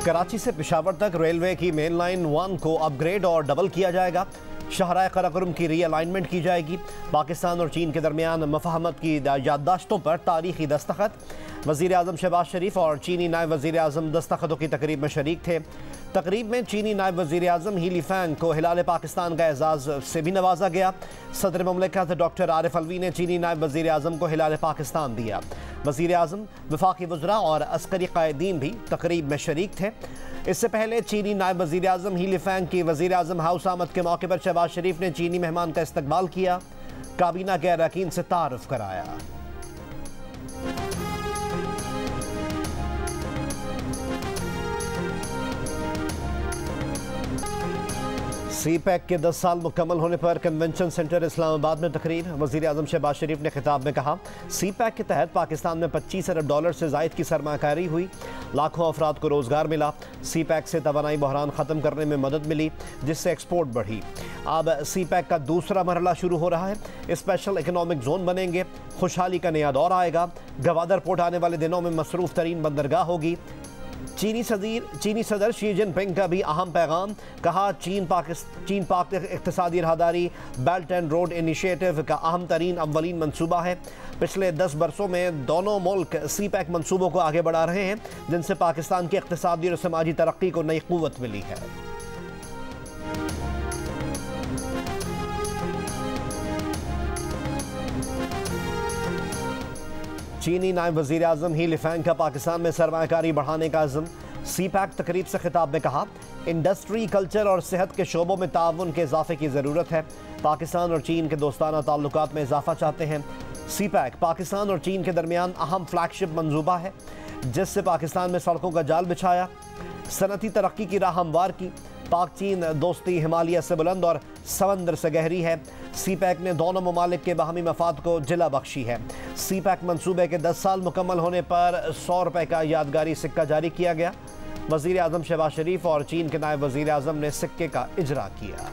कराची से पेशावर तक रेलवे की मेन लाइन 1 को अपग्रेड और डबल किया जाएगा। शाहराह कराकोरम की रीअलाइनमेंट की जाएगी। पाकिस्तान और चीन के दरमियान मफाहमत की याददाश्तों पर तारीखी दस्तखत। वज़ीर आज़म शहबाज शरीफ और चीनी नायब वज़ीर आज़म दस्तखतों की तकरीब में शरीक थे। तकरीब में चीनी नायब वज़ीर आज़म ही लिफेंग को हिलाल पाकिस्तान का एजाज़ से भी नवाजा गया। सदर ममलिकत डॉक्टर आरिफ अलवी ने चीनी नायब वज़ीर आज़म को हिलाल पाकिस्तान दिया। वज़ीर आज़म, वफाकी वज़रा और अस्करी कायदीन भी तकरीब में शरीक थे। इससे पहले चीनी नायब वज़ीर आज़म ही लिफेंग की वज़ीर आज़म हाउस आमद के मौके पर शहबाज शरीफ ने चीनी मेहमान का इस्तकबाल किया, काबीना के अरकान से तारुफ कराया। CPEC के 10 साल मुकम्मल होने पर कन्वेंशन सेंटर इस्लामाबाद में तकरीर। वज़ीर आज़म शहबाज शरीफ ने खिताब में कहा, CPEC के तहत पाकिस्तान में 25 अरब डॉलर से ज़ायद की सरमाकारी हुई, लाखों अफराद को रोज़गार मिला। CPEC से तवानाई बहरान ख़त्म करने में मदद मिली, जिससे एक्सपोर्ट बढ़ी। अब CPEC का दूसरा मरहला शुरू हो रहा है। स्पेशल इकनॉमिक जोन बनेंगे, खुशहाली का नया दौर आएगा। गवादर पोर्ट आने वाले दिनों में मसरूफ़ तरीन बंदरगाह होगी। चीनी सदर शी जिनपिंग का भी अहम पैगाम, कहा चीन पाक इक़्तिसादी राहदारी बेल्ट एंड रोड इनिशिएटिव का अहम तरीन अव्वलीन मंसूबा है। पिछले 10 बरसों में दोनों मुल्क CPEC मंसूबों को आगे बढ़ा रहे हैं, जिनसे पाकिस्तान की इक़्तिसादी और समाजी तरक्की को नई क़ुव्वत मिली है। चीनी नायब वज़ीर आज़म ही लिफेंग का पाकिस्तान में सरमायाकारी बढ़ाने का अज़्म। CPEC तकरीब से खिताब में कहा, इंडस्ट्री, कल्चर और सेहत के शोबों में ताउन के इजाफे की ज़रूरत है। पाकिस्तान और चीन के दोस्ताना ताल्लुकात में इजाफा चाहते हैं। CPEC पाकिस्तान और चीन के दरमियान अहम फ्लैगशिप मंसूबा है, जिससे पाकिस्तान में सड़कों का जाल बिछाया, सनती तरक्की की राह हमवार की। पाक चीन दोस्ती हिमालय से बुलंद और समंदर से गहरी है। CPEC ने दोनों ममालिक के बाहमी मफाद को जिला बख्शी है। CPEC मंसूबे के 10 साल मुकम्मल होने पर 100 रुपये का यादगारी सिक्का जारी किया गया। वज़ीर आज़म शहबाज शरीफ और चीन के नायब वज़ीर आज़म ने सिक्के का इजरा किया।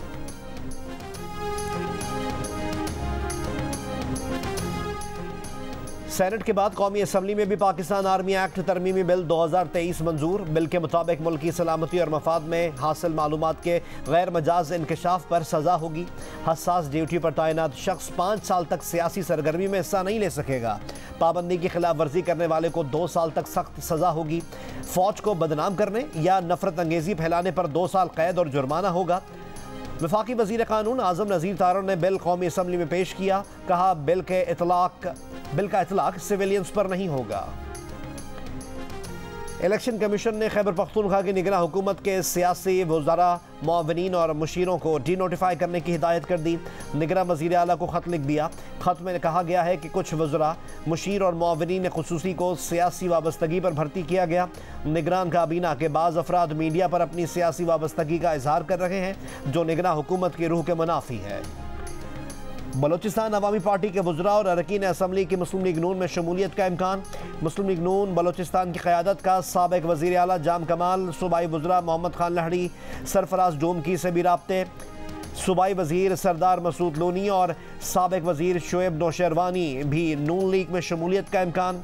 सेनेट के बाद कौमी असम्बली में भी पाकिस्तान आर्मी एक्ट तरमीमी बिल 2023 मंजूर। बिल के मुताबिक मुल्क की सलामती और मफाद में हासिल मालूमात के गैर मजाज इंकशाफ पर सज़ा होगी। हसास ड्यूटी पर तैनात शख्स 5 साल तक सियासी सरगर्मी में हिस्सा नहीं ले सकेगा। पाबंदी की खिलाफ वर्जी करने वाले को 2 साल तक सख्त सज़ा होगी। फ़ौज को बदनाम करने या नफरत अंगेज़ी फैलाने पर 2 साल कैद और जुर्माना होगा। वफाकी वज़ीर कानून आज़म नज़ीर तारड़ ने बिल कौमी असम्बली में पेश किया। कहा, बिल का इतलाक सिविलियंस पर नहीं होगा। इलेक्शन कमीशन ने खैबर पख्तूनख्वा की निगरान हुकूमत के सियासी वज़रा, मुआविनीन और मुशीरों को डी नोटिफाई करने की हिदायत कर दी। निगरान वज़ीर आला को ख़त लिख दिया। ख़त में कहा गया है कि कुछ वज़रा, मुशीर और मुआविनीन ख़ुसूसी को सियासी वाबस्तगी पर भर्ती किया गया। निगरान काबीना के बाज़ अफराद मीडिया पर अपनी सियासी वाबस्तगी का इजहार कर रहे हैं, जो निगरान हुकूमत की रूह के मुनाफी है। बलोचिस्तान अवामी पार्टी के वज़रा और अरकान असम्बली की मुस्लिम लीग नून में शमूलियत का इम्कान। मुस्लिम लीग नून बलोचिस्तान की क़यादत का साबिक़ वज़ीर आला जाम कमाल, सूबाई वज़रा मोहम्मद खान लहड़ी, सरफराज डोमकी से भी राब्ते। सूबाई वज़ीर सरदार मसूद लोनी और साबिक़ वज़ीर शोएब नौशेरवानी भी नून लीग में शमूलियत का इम्कान।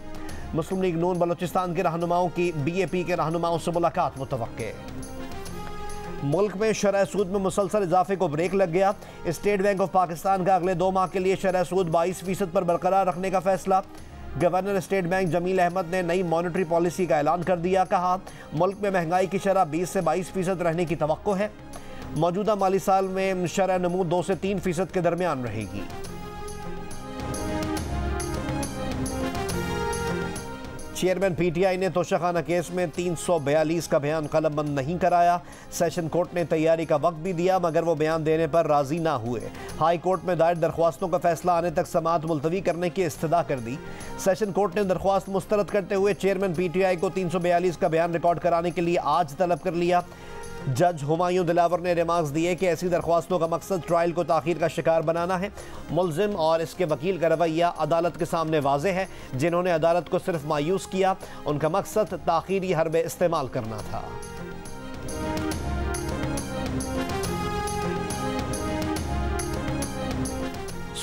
मुस्लिम लीग नून बलोचिस्तान के रहनुमाओं की BAP के रहनुमाओं से मुलाकात मुतवक्के। मुल्क में शरह सूद में मुसलसल इजाफे को ब्रेक लग गया। स्टेट बैंक ऑफ पाकिस्तान का अगले 2 माह के लिए शरह सूद 22% पर बरकरार रखने का फैसला। Governor State Bank Jameel Ahmed ने नई मॉनेटरी पॉलिसी का ऐलान कर दिया। कहा, मुल्क में महंगाई की शरह 20 से 22% रहने की तवक्को है। मौजूदा माली साल में शरह नमू 2 से 3% के दरमियान रहेगी। चेयरमैन PTI ने तोशाखाना केस में 342 का बयान कलमबंद नहीं कराया। सेशन कोर्ट ने तैयारी का वक्त भी दिया, मगर वो बयान देने पर राजी ना हुए। हाई कोर्ट में दायर दरख्वास्तों का फैसला आने तक समाअत मुलतवी करने की इस्तदा कर दी। सेशन कोर्ट ने दरख्वास्त मुस्तरद करते हुए चेयरमैन PTI को 342 का बयान रिकॉर्ड कराने के लिए आज तलब कर लिया। जज हुमायूं दिलावर ने रिमार्क्स दिए कि ऐसी दरख्वास्तों का मकसद ट्रायल को ताख़ीर का शिकार बनाना है। मुल्ज़िम और इसके वकील का रवैया अदालत के सामने वाज़े है। जिन्होंने अदालत को सिर्फ मायूस किया, उनका मकसद ताख़ीरी हरबे इस्तेमाल करना था।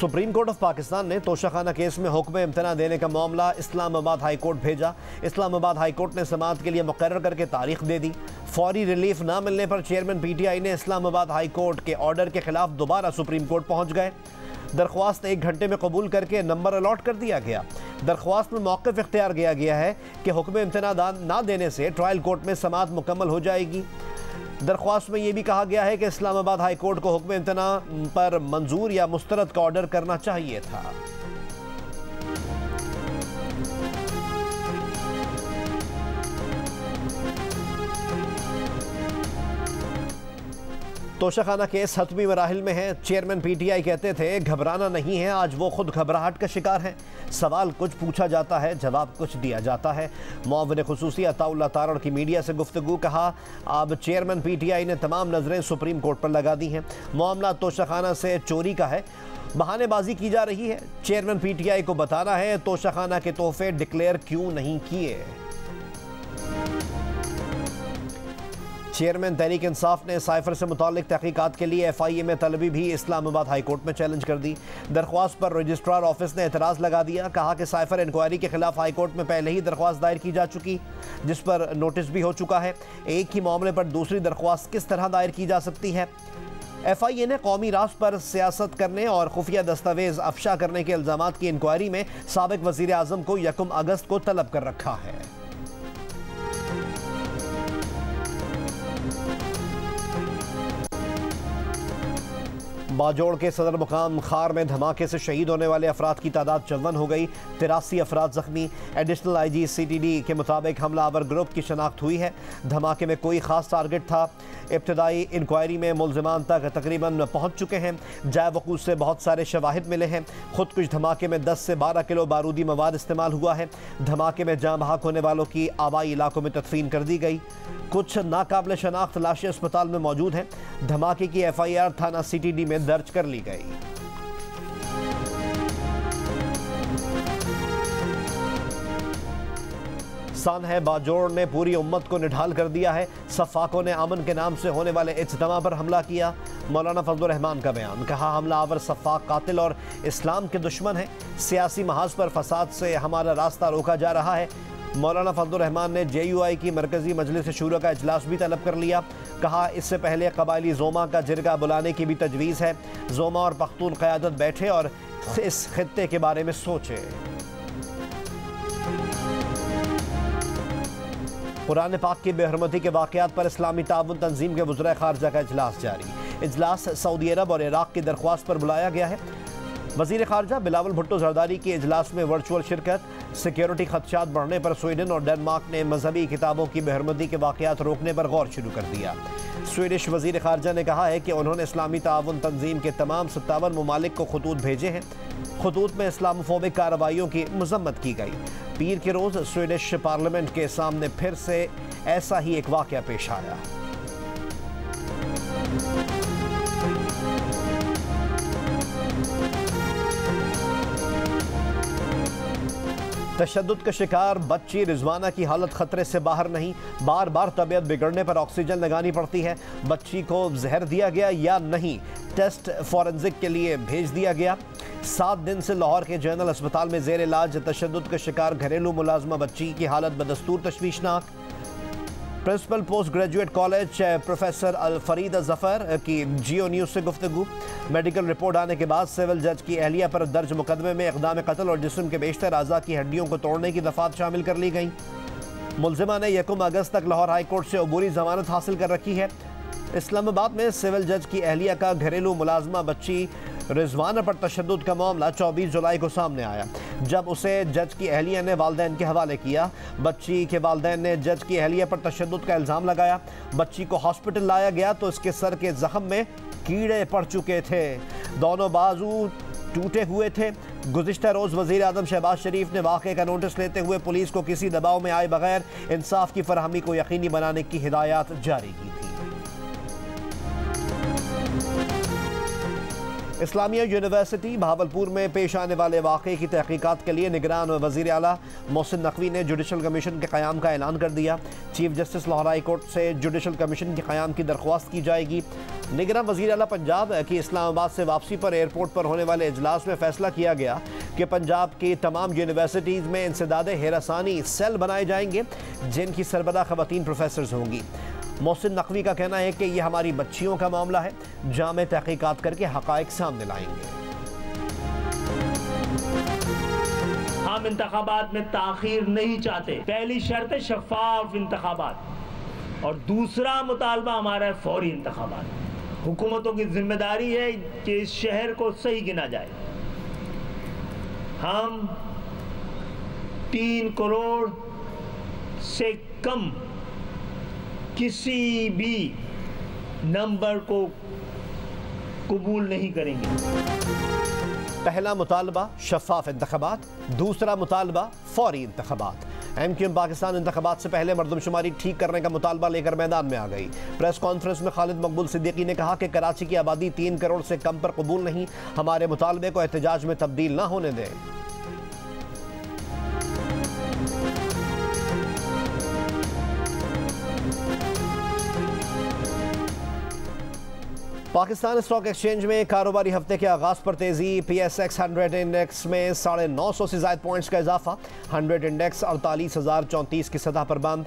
सुप्रीम कोर्ट ऑफ पाकिस्तान ने तोशाखाना केस में हुक्म इम्तना देने का मामला इस्लामाबाद हाई कोर्ट भेजा। इस्लामाबाद हाई कोर्ट ने समाअत के लिए मुकर्रर करके तारीख दे दी। फौरी रिलीफ ना मिलने पर चेयरमैन पीटीआई ने इस्लामाबाद हाई कोर्ट के ऑर्डर के खिलाफ दोबारा सुप्रीम कोर्ट पहुंच गए। दरख्वास्त 1 घंटे में कबूल करके नंबर अलॉट कर दिया गया। दरख्वास्त में मौक़िफ़ इख्तियार किया गया है कि हुक्म इम्तना ना देने से ट्रायल कोर्ट में समाअत मुकम्मल हो जाएगी। दरख्वास्त में यह भी कहा गया है कि इस्लामाबाद हाई कोर्ट को हुक्म इम्तना पर मंजूर या मुस्तरद का ऑर्डर करना चाहिए था। तोशाखाना केस हतमी मराहिल में है। चेयरमैन पीटीआई कहते थे घबराना नहीं है, आज वो खुद घबराहट का शिकार हैं। सवाल कुछ पूछा जाता है, जवाब कुछ दिया जाता है। मुआविन खुसूसी अताउल्लाह तारड़ की मीडिया से गुफ्तगू। कहा अब चेयरमैन पीटीआई ने तमाम नजरें सुप्रीम कोर्ट पर लगा दी हैं। मामला तोशाखाना से चोरी का है, बहानेबाजी की जा रही है। चेयरमैन पीटीआई को बताना है तोशाखाना के तोहफे डिक्लेयर क्यों नहीं किए। चेयरमैन तहरीक इंसाफ ने साइफर से मुताल्लिक तहकीकात के लिए FIA में तलबी भी इस्लामाबाद हाई कोर्ट में चैलेंज कर दी। दरख्वास्त पर रजिस्ट्रार ऑफिस ने एतराज़ लगा दिया। कहा कि साइफर इंक्वायरी के खिलाफ हाई कोर्ट में पहले ही दरख्वास्त दायर की जा चुकी, जिस पर नोटिस भी हो चुका है। एक ही मामले पर दूसरी दरख्वास्त किस तरह दायर की जा सकती है। FIA ने कौमी राज पर सियासत करने और खुफिया दस्तावेज अफशा करने के इल्ज़ामात की इंक्वायरी में साबिक वज़ीर आज़म को 1 अगस्त को तलब कर रखा है। बाजोड़ के सदर मुकाम खार में धमाके से शहीद होने वाले अफराद की तादाद 54 हो गई। 83 अफराद जख्मी। एडिशनल IG CTD के मुताबिक हमलावर ग्रुप की शनाख्त हुई है। धमाके में कोई खास टारगेट था। इब्तदाई इंक्वायरी में मुल्ज़िमान तक तकरीबन पहुँच चुके हैं। जाए वक़ूअ से बहुत सारे शवाहिद मिले हैं। खुदकुश धमाके में 10 से 12 किलो बारूदी मवाद इस्तेमाल हुआ है। धमाके में जाँ बहक होने वालों की आबाई इलाकों में तदफीन कर दी गई। कुछ नाकाबिल शनाख्त लाशें अस्पताल में मौजूद हैं। धमाके की FIR थाना CTD में दर्ज कर ली गई। सान है बाजोड़ ने पूरी उम्मत को निढाल कर दिया है। सफाकों ने अमन के नाम से होने वाले इज्तिमा पर हमला किया। मौलाना फजलुर रहमान का बयान। कहा हमलावर सफाक कातिल और इस्लाम के दुश्मन है। सियासी महाज पर फसाद से हमारा रास्ता रोका जा रहा है। मौलाना फजलुर रहमान ने JUI की मरकजी मजलिस शूरा का इजलास भी तलब कर लिया। कहा इससे पहले कबायली जोमा का जिरगा बुलाने की भी तजवीज़ है। जोमा और पख्तून क़यादत बैठे और इस खित्ते के बारे में सोचे। कुरान पाक की बेहरमती के वाक़यात पर इस्लामी ताउन तंजीम के वज़ीर ख़ारजा का इजलास जारी। इजलास सऊदी अरब और इराक़ की दरख्वास्त पर बुलाया गया है। वज़ीर ख़ारजा बिलावल भुट्टो ज़रदारी के इजलास में वर्चुअल शिरकत। सिक्योरिटी खदशात बढ़ने पर स्वीडन और डेनमार्क ने मजहबी किताबों की बेहरमती के वाक़यात रोकने पर गौर शुरू कर दिया। स्वीडिश वज़ीर ख़ारजा ने कहा है कि उन्होंने इस्लामी ताउन तंजीम के तमाम 57 ममालिक को खतूत भेजे हैं। खतूत में इस्लामोफोबिक कार्रवाइयों की मजम्मत की गई। पीर के रोज़ स्वीडिश पार्लियामेंट के सामने फिर से ऐसा ही एक वाक़या पेश आया। तशद्दुद का शिकार बच्ची रिजवाना की हालत खतरे से बाहर नहीं। बार बार तबीयत बिगड़ने पर ऑक्सीजन लगानी पड़ती है। बच्ची को जहर दिया गया या नहीं, टेस्ट फॉरेंसिक के लिए भेज दिया गया। 7 दिन से लाहौर के जनरल अस्पताल में जेर इलाज तशद्दुद का शिकार घरेलू मुलाजमा बच्ची की हालत बदस्तूर तशवीशनाक। Principal post graduate college professor Farida Zafar की जियो न्यूज़ से गुफ्तगू। मेडिकल रिपोर्ट आने के बाद सिविल जज की अहलिया पर दर्ज मुकदमे में इक़दाम कत्ल और जिस्म के बेशतर अज़ा की हड्डियों को तोड़ने की दफ़ात शामिल कर ली गई। मुल्ज़िमा ने 1 अगस्त तक लाहौर हाई कोर्ट से अबूरी ज़मानत हासिल कर रखी है। इस्लामाबाद में सिविल जज की अहलिया का घरेलू मुलाजमा बच्ची रिजवाना पर तशद्दुद का मामला 24 जुलाई को सामने आया, जब उसे जज की अहलिया ने वालिदैन के हवाले किया। बच्ची के वालिदैन ने जज की अहलिया पर तशद्दुद का इल्ज़ाम लगाया। बच्ची को हॉस्पिटल लाया गया तो इसके सर के जख्म में कीड़े पड़ चुके थे। दोनों बाजू टूटे हुए थे। गुज़िश्ता रोज़ वज़ीर आज़म शहबाज शरीफ ने वाक़े का नोटिस लेते हुए पुलिस को किसी दबाव में आए बगैर इंसाफ की फराहमी को यकीनी बनाने की हिदायत जारी की थी। इस्लामिया यूनिवर्सिटी भावलपुर में पेश आने वाले वाक़े की तहकीकात के लिए निगरान वज़ीर आला मोहसिन नकवी ने जुडिशल कमीशन के क़याम का ऐलान कर दिया। Chief justice Lahore high court से जुडिशल कमीशन के क़याम की दरख्वास्त की जाएगी। निगरान वज़ीर आला पंजाब की इस्लामाबाद से वापसी पर एयरपोर्ट पर होने वाले इजलास में फैसला किया गया कि पंजाब की तमाम यूनिवर्सिटीज़ में इंसदादे हिरासानी सेल बनाए जाएंगे जिनकी सरबराह ख़वातीन प्रोफेसर्स होंगी। मोहसिन नकवी का कहना है कि यह हमारी बच्चियों का मामला है, जामे तहकीकात करके हक़ाइक़ सामने लाएंगे। हम इंतखाबात में ताख़ीर नहीं चाहते। पहली शर्त शफाफ इंतखाबात और दूसरा मुतालबा हमारा है फौरी इंतखाबात। हुकूमतों की जिम्मेदारी है कि इस शहर को सही गिना जाए। हम 3 करोड़ से कम किसी भी नंबर को कबूल नहीं करेंगे। पहला मुतालबा शफाफ इंतखाबात, दूसरा मुतालबा फौरी इंतखाबात। MQM पाकिस्तान इंतखाबात से पहले मरदमशुमारी ठीक करने का मुतालबा लेकर मैदान में आ गई। प्रेस कॉन्फ्रेंस में खालिद मकबूल सिद्दीकी ने कहा कि कराची की आबादी 3 करोड़ से कम पर कबूल नहीं, हमारे मुतालबे को एहतजाज में तब्दील ना होने दें। पाकिस्तान स्टॉक एक्सचेंज में कारोबारी हफ्ते के आगाज पर तेजी। PSX 100 इंडेक्स में 950 से ज़ायद पॉइंट्स का इजाफा। 100 इंडेक्स 48,034 की सतह पर बंद।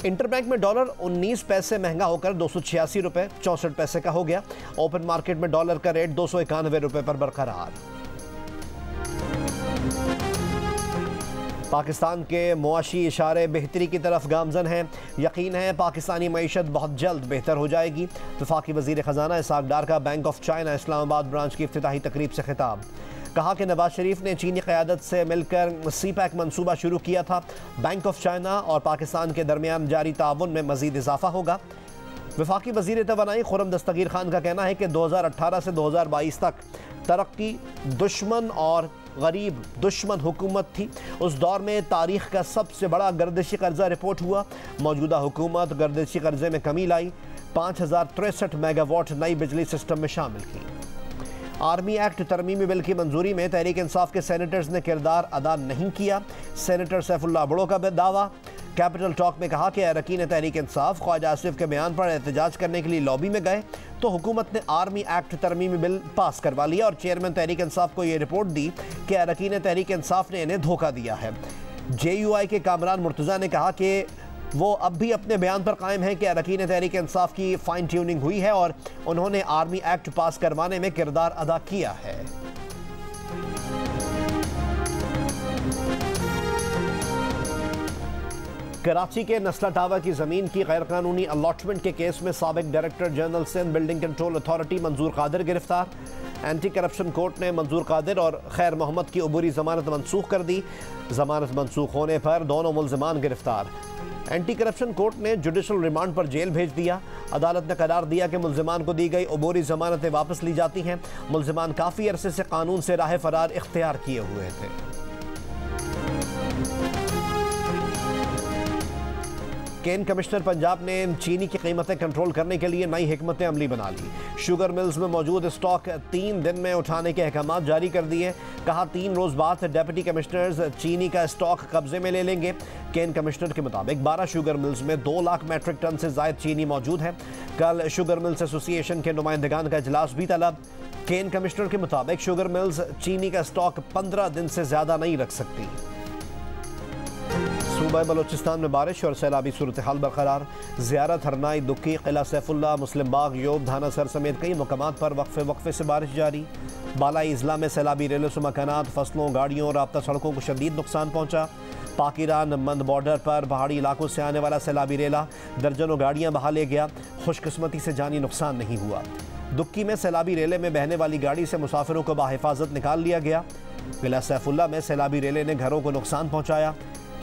इंटरबैंक में डॉलर 19 पैसे महंगा होकर 286 रुपये 64 पैसे का हो गया। ओपन मार्केट में डॉलर का रेट 291 रुपये पर बरकरार। पाकिस्तान के मुआशी इशारे बेहतरी की तरफ गामजन हैं। यकीन है पाकिस्तानी मईशत बहुत जल्द बेहतर हो जाएगी। वफाकी वज़ीर ख़जाना इसहाक़ डार का bank of China Islamabad branch की इफ्तिताही तकरीब से खिताब। कहा कि नवाज शरीफ ने चीनी क़यादत से मिलकर CPEC मनसूबा शुरू किया था। बैंक ऑफ चाइना और पाकिस्तान के दरमियान जारी ताउन में मज़ीद इजाफा होगा। वफाकी वज़ीर तवानाई खुर्रम दस्तगीर खान का कहना है कि 2018 से 2022 तक तरक्की दुश्मन और गरीब दुश्मन हुकूमत थी। उस दौर में तारीख़ का सबसे बड़ा गर्दिशी कर्जा रिपोर्ट हुआ। मौजूदा हुकूमत गर्दिशी कर्जे में कमी लाई, 5063 मेगावाट नई बिजली सिस्टम में शामिल की। आर्मी एक्ट तरमीमी बिल की मंजूरी में तहरीक इंसाफ के सेनेटर्स ने किरदार अदा नहीं किया। सेनेटर सैफुल्लाह बड़ो का दावा। कैपिटल टॉक में कहा कि अरकान तहरीक इंसाफ ख्वाजा आसिफ के बयान पर एहतजाज करने के लिए लॉबी में गए तो हुकूमत ने आर्मी एक्ट तरमीमी बिल पास करवा लिया और चेयरमैन तहरीक इंसाफ को यह रिपोर्ट दी कि अरकान तहरीक इंसाफ ने इन्हें धोखा दिया है। JUI के कामरान मुर्तज़ा ने कहा कि वो अब भी अपने बयान पर कायम है कि अरकान तहरीक इंसाफ की फाइन ट्यूनिंग हुई है और उन्होंने आर्मी एक्ट पास करवाने में किरदार अदा किया है। कराची के नस्ला टावर की ज़मीन की गैरकानूनी अलॉटमेंट के केस में साबिक director general Sindh building control authority Manzoor Qadir गिरफ्तार। एंटी करप्शन कोर्ट ने मंजूर कादिर और खैर मोहम्मद की अबूरी जमानत मनसूख कर दी। जमानत मनसूख होने पर दोनों मुल्ज़िमान गिरफ्तार। एंटी करप्शन कोर्ट ने जुडिशल रिमांड पर जेल भेज दिया। अदालत ने करार दिया कि मुल्ज़िमान को दी गई अबूरी जमानतें वापस ली जाती हैं। मुल्ज़िमान काफ़ी अरसे से कानून से राह फरार इख्तियार किए हुए थे। केन कमिश्नर पंजाब ने चीनी की कीमतें कंट्रोल करने के लिए नई हिकमत अमली बना ली। शुगर मिल्स में मौजूद स्टॉक 3 दिन में उठाने के अहकाम जारी कर दिए। कहा 3 रोज़ बाद डिप्टी कमिश्नर्स चीनी का स्टॉक कब्जे में ले लेंगे। केन कमिश्नर के मुताबिक 12 शुगर मिल्स में 2 लाख मैट्रिक टन से ज़ायद चीनी मौजूद है। कल शुगर मिल्स एसोसिएशन के नुमाइंदगान का इजलास भी तलब। केन कमिश्नर के मुताबिक शुगर मिल्स चीनी का स्टॉक 15 दिन से ज़्यादा नहीं रख सकती। सूबा बलोचिस्तान में बारिश और सैलाबी सूरत हाल बरकरार। ज़ियारत हरनाई दुक्की किला सैफुल्ला मुस्लिम बाग योब धाना सर समेत कई मकामात पर वक्फे से बारिश जारी। बालाई इजला में सैलाबी रेलों से मकानात फसलों गाड़ियों और राब्ता सड़कों को शदीद नुकसान पहुँचा। पाकिरान मंद बॉर्डर पर पहाड़ी इलाकों से आने वाला सैलाबी रेला दर्जनों गाड़ियाँ बहा ले गया। खुशकिस्मती से जानी नुकसान नहीं हुआ। दुक्की में सैलाबी रेले में बहने वाली गाड़ी से मुसाफिरों को बाहिफाजत निकाल लिया गया। किला सैफुल्ला में सैलाबी रेले ने घरों को नुकसान पहुँचाया।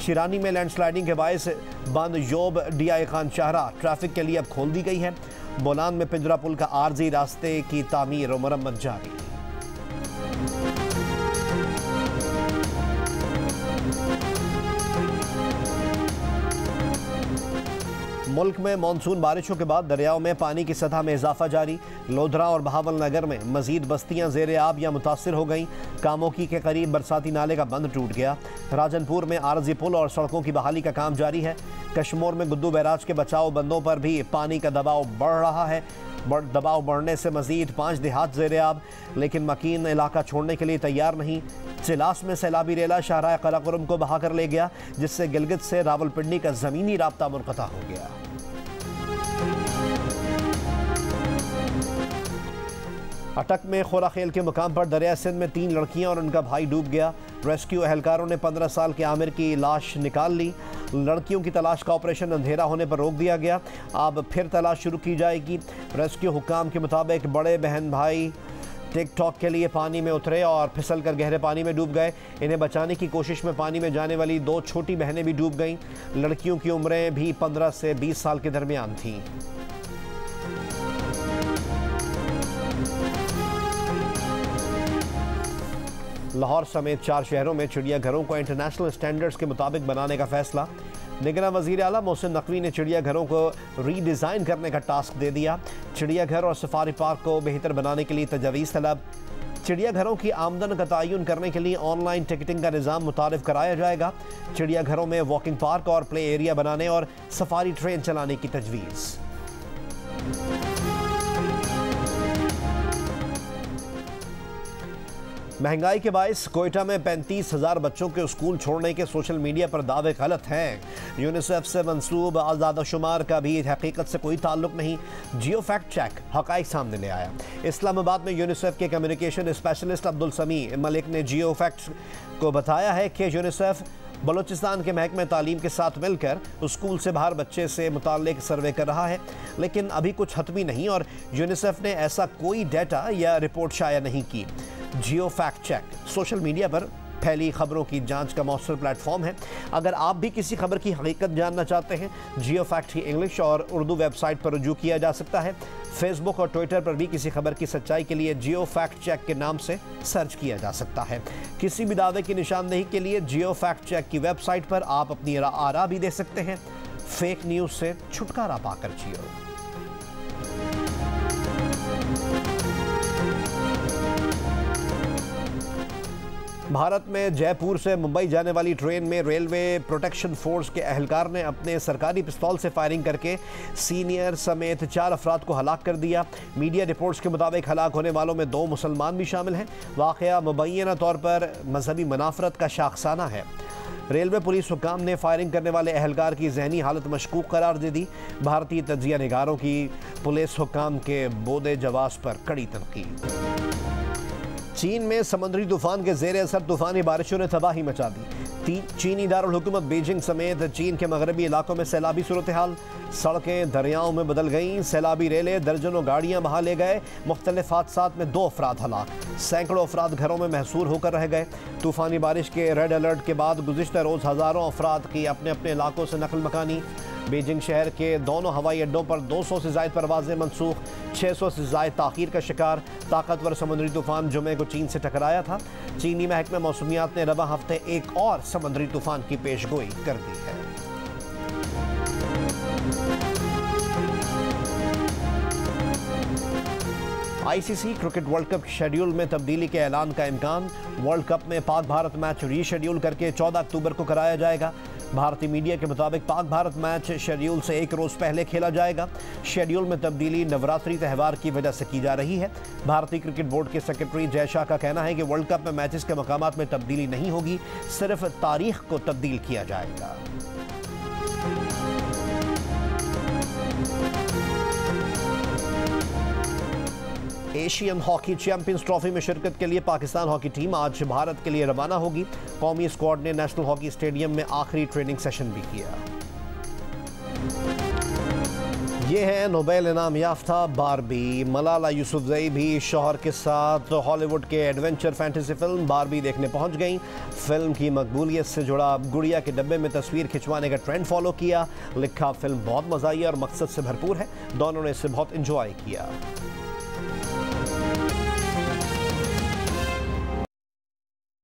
शिरानी में लैंडस्लाइडिंग के बायस बंद योब DI खान शाहरा ट्रैफिक के लिए अब खोल दी गई है। बोलान में पिंजरा पुल का आर्जी रास्ते की तामीर और मरम्मत जारी। मुल्क में मानसून बारिशों के बाद दरियाओं में पानी की सतह में इजाफा जारी। लोधरा और बहावल नगर में मजीद बस्तियां ज़ेर आब या मुतासिर हो गईं। कामोकी के करीब बरसाती नाले का बंद टूट गया। राजनपुर में आरजी पुल और सड़कों की बहाली का काम जारी है। कश्मीर में गुद्दू बैराज के बचाव बंदों पर भी पानी का दबाव बढ़ रहा है। दबाव बढ़ने से मजीद 5 देहात ज़ेर आब, लेकिन मकीन इलाका छोड़ने के लिए तैयार नहीं। चिलास में सैलाबी रेला शाहराह कराकोरम को बहा कर ले गया, जिससे गिलगित से रावलपिंडी का ज़मीनी राब्ता मुनक़ता हो गया। अटक में खोराखेल के मुकाम पर दरिया सिंध में 3 लड़कियां और उनका भाई डूब गया। रेस्क्यू एहलकारों ने 15 साल के आमिर की लाश निकाल ली। लड़कियों की तलाश का ऑपरेशन अंधेरा होने पर रोक दिया गया। अब फिर तलाश शुरू की जाएगी। रेस्क्यू हुक्काम के मुताबिक बड़े बहन भाई टिकटॉक के लिए पानी में उतरे और फिसल कर गहरे पानी में डूब गए। इन्हें बचाने की कोशिश में पानी में जाने वाली 2 छोटी बहनें भी डूब गईं। लड़कियों की उम्रें भी 15 से 20 साल के दरमियान थीं। लाहौर समेत 4 शहरों में चिड़ियाघरों को इंटरनेशनल स्टैंडर्ड्स के मुताबिक बनाने का फैसला। निगरां वज़ीर आला मोहसिन नकवी ने चिड़ियाघरों को रीडिज़ाइन करने का टास्क दे दिया। चिड़ियाघर और सफारी पार्क को बेहतर बनाने के लिए तजवीज़ तलब। चिड़ियाघरों की आमदन का तयन करने के लिए ऑनलाइन टिकटिंग का निज़ाम मुतारिफ कराया जाएगा। चिड़ियाघरों में वॉकिंग पार्क और प्ले एरिया बनाने और सफारी ट्रेन चलाने की तजवीज़। महंगाई के बायस कोयटा में 35,000 बच्चों के स्कूल छोड़ने के सोशल मीडिया पर दावे गलत हैं। यूनिसेफ से मंसूब आज़ादशुमार का भी हकीकत से कोई ताल्लुक नहीं। जियो फैक्ट चेक हक़ाइक़ सामने ले आया। इस्लामाबाद में यूनिसेफ के कम्युनिकेशन स्पेशलिस्ट अब्दुल समी मलिक ने जियो फैक्ट को बताया है कि यूनिसेफ बलूचिस्तान के महकमे तालीम के साथ मिलकर स्कूल से बाहर बच्चे से मुताल्लिक सर्वे कर रहा है, लेकिन अभी कुछ हतमी नहीं और यूनिसेफ ने ऐसा कोई डाटा या रिपोर्ट शाया नहीं की। जियो फैक्ट चेक सोशल मीडिया पर फैली खबरों की जांच का मौसर प्लेटफॉर्म है। अगर आप भी किसी खबर की हकीकत जानना चाहते हैं, जियो फैक्ट की इंग्लिश और उर्दू वेबसाइट पर रुजू किया जा सकता है। फेसबुक और ट्विटर पर भी किसी खबर की सच्चाई के लिए जियो फैक्ट चेक के नाम से सर्च किया जा सकता है। किसी भी दावे की निशानदेही के लिए जियो फैक्ट चेक की वेबसाइट पर आप अपनी आरा भी दे सकते हैं। फेक न्यूज़ से छुटकारा पाकर जियो। भारत में जयपुर से मुंबई जाने वाली ट्रेन में रेलवे प्रोटेक्शन फोर्स के एहलकार ने अपने सरकारी पिस्तौल से फायरिंग करके सीनियर समेत 4 अफराद को हलाक कर दिया। मीडिया रिपोर्ट्स के मुताबिक हलाक होने वालों में 2 मुसलमान भी शामिल हैं। वाक़या मुबैना तौर पर मजहबी मुनाफरत का शाखसाना है। रेलवे पुलिस हुक्काम ने फायरिंग करने वाले एहलकार की जहनी हालत मशकूक करार दे दी। भारतीय तज्जिया निगारों की पुलिस हुक्काम के बोदे जवाब पर कड़ी तनकीद। चीन में समुद्री तूफान के ज़ेर असर तूफानी बारिशों ने तबाही मचा दी। चीनी दारुल हुकूमत बीजिंग समेत चीन के मगरबी इलाकों में सैलाबी सूरत हाल। सड़कें दरियाओं में बदल गईं। सैलाबी रेलें दर्जनों गाड़ियां बहा ले गए। मुख्तलिफ हादसात में 2 अफराद हलाक। सैकड़ों अफराद घरों में महसूर होकर रह गए। तूफानी बारिश के रेड अलर्ट के बाद गुज़िश्ता रोज़ हज़ारों अफराद की अपने अपने इलाकों से नकल मकानी। बीजिंग शहर के दोनों हवाई अड्डों पर 200 से ज़ायद परवाज़ें मनसूख। 600 से ज़ायद ताख़ीर का शिकार। ताकतवर समुद्री तूफान जुमे को चीन से टकराया था। चीनी महकमे मौसमियात ने रवा हफ्ते एक और समुद्री तूफान की पेशगोई कर दी है। ICC cricket world cup schedule में तब्दीली के ऐलान का इम्कान। वर्ल्ड कप में पाक भारत मैच रीशेड्यूल करके 14 अक्टूबर को कराया जाएगा। भारतीय मीडिया के मुताबिक पाक भारत मैच शेड्यूल से 1 रोज़ पहले खेला जाएगा। शेड्यूल में तब्दीली नवरात्रि त्यौहार की वजह से की जा रही है। भारतीय क्रिकेट बोर्ड के सेक्रेटरी जय शाह का कहना है कि वर्ल्ड कप में मैचेस के मकामात में तब्दीली नहीं होगी, सिर्फ तारीख को तब्दील किया जाएगा। एशियन हॉकी चैंपियंस ट्रॉफी में शिरकत के लिए पाकिस्तान हॉकी टीम आज भारत के लिए रवाना होगी। कौमी स्क्वाड ने नेशनल हॉकी स्टेडियम में आखिरी ट्रेनिंग सेशन भी किया। ये है नोबेल इनाम याफ्ता बारबी। मलाला यूसुफजई भी शौहर के साथ हॉलीवुड के एडवेंचर फैंटेसी फिल्म बारबी देखने पहुंच गईं। फिल्म की मकबूलियत से जुड़ा गुड़िया के डब्बे में तस्वीर खिंचवाने का ट्रेंड फॉलो किया। लिखा फिल्म बहुत मज़ा आई और मकसद से भरपूर है। दोनों ने इसे बहुत इंजॉय किया।